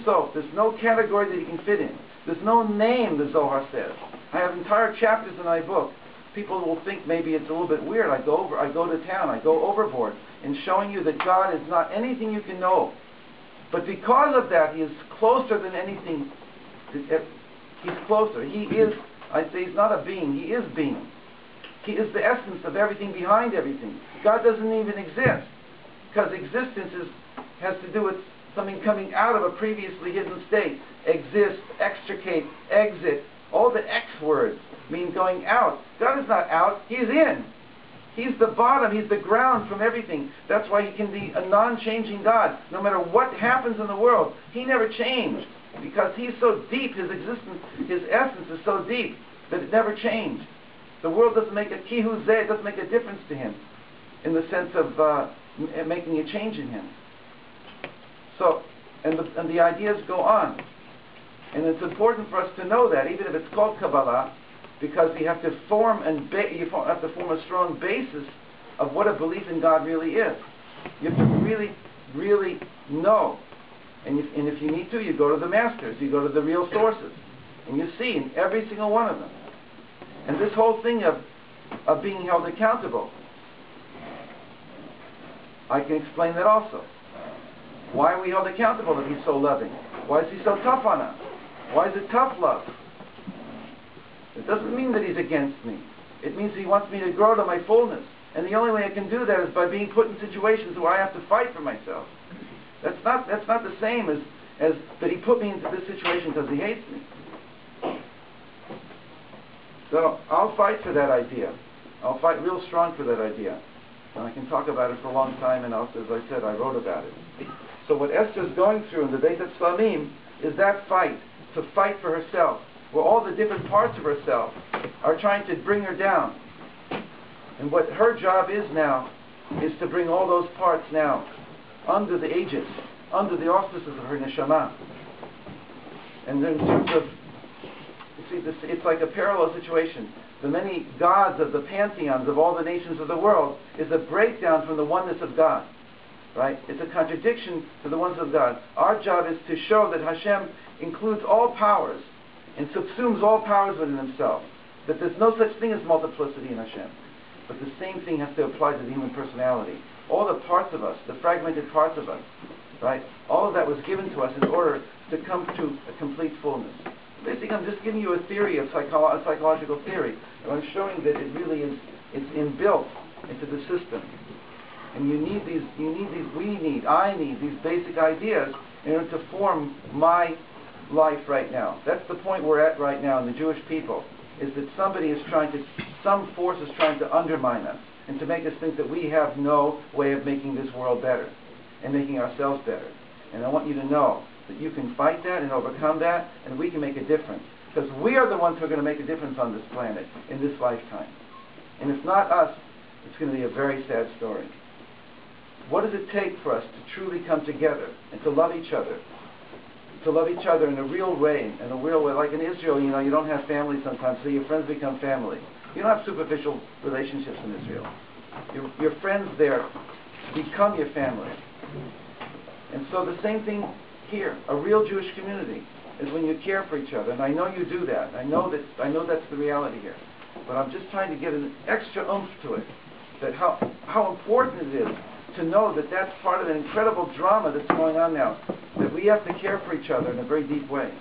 Sof. There's no category that he can fit in. There's no name, the Zohar says. I have entire chapters in my book. People will think maybe it's a little bit weird. I go to town, I go overboard in showing you that God is not anything you can know. But because of that, he is closer than anything. He's closer. He is, I say he's not a being, he is being. He is the essence of everything behind everything. God doesn't even exist, because existence has to do with something coming out of a previously hidden state. Exist, extricate, exit. All the X words mean going out. God is not out, he's in. He's the bottom, he's the ground from everything. That's why he can be a non-changing God. No matter what happens in the world, he never changed. Because he's so deep, his existence, his essence is so deep that it never changed. The world doesn't make a kihu zeh, it doesn't make a difference to him in the sense of making a change in him. So, and the ideas go on. And it's important for us to know that, even if it's called Kabbalah, because you have to form a strong basis of what a belief in God really is. You have to really, really know. And if you need to, you go to the masters, you go to the real sources, and you see in every single one of them. And this whole thing of being held accountable, I can explain that also. Why are we held accountable if he's so loving? Why is he so tough on us? Why is it tough love? It doesn't mean that he's against me. It means he wants me to grow to my fullness. And the only way I can do that is by being put in situations where I have to fight for myself. That's not the same as that he put me into this situation because he hates me. So I'll fight for that idea. I'll fight real strong for that idea. And I can talk about it for a long time, and as I said, I wrote about it. So what Esther's going through in the Beit HaSlamim is that fight, to fight for herself, where all the different parts of herself are trying to bring her down. And what her job is now is to bring all those parts now under the aegis, under the auspices of her neshama. And in terms of, you see, it's like a parallel situation. The many gods of the pantheons of all the nations of the world is a breakdown from the oneness of God. Right? It's a contradiction to the oneness of God. Our job is to show that Hashem includes all powers and subsumes all powers within himself. That there's no such thing as multiplicity in Hashem. But the same thing has to apply to the human personality. All the parts of us, the fragmented parts of us, right? All of that was given to us in order to come to a complete fullness. Basically, I'm just giving you a theory of a psychological theory. And I'm showing that it really is, it's inbuilt into the system. And I need these basic ideas in order to form my life right now. That's the point we're at right now in the Jewish people, is that some force is trying to undermine us and to make us think that we have no way of making this world better and making ourselves better. And I want you to know that you can fight that and overcome that, and we can make a difference. Because we are the ones who are going to make a difference on this planet in this lifetime. And if not us, it's going to be a very sad story. What does it take for us to truly come together and to love each other? To love each other in a real way, like in Israel, you don't have family sometimes, so your friends become family. You don't have superficial relationships in Israel. Your friends there become your family. And so the same thing here. A real Jewish community is when you care for each other, and I know you do that. I know that's the reality here. But I'm just trying to get an extra oomph to it, that how important it is to know that that's part of an incredible drama that's going on now, that we have to care for each other in a very deep way.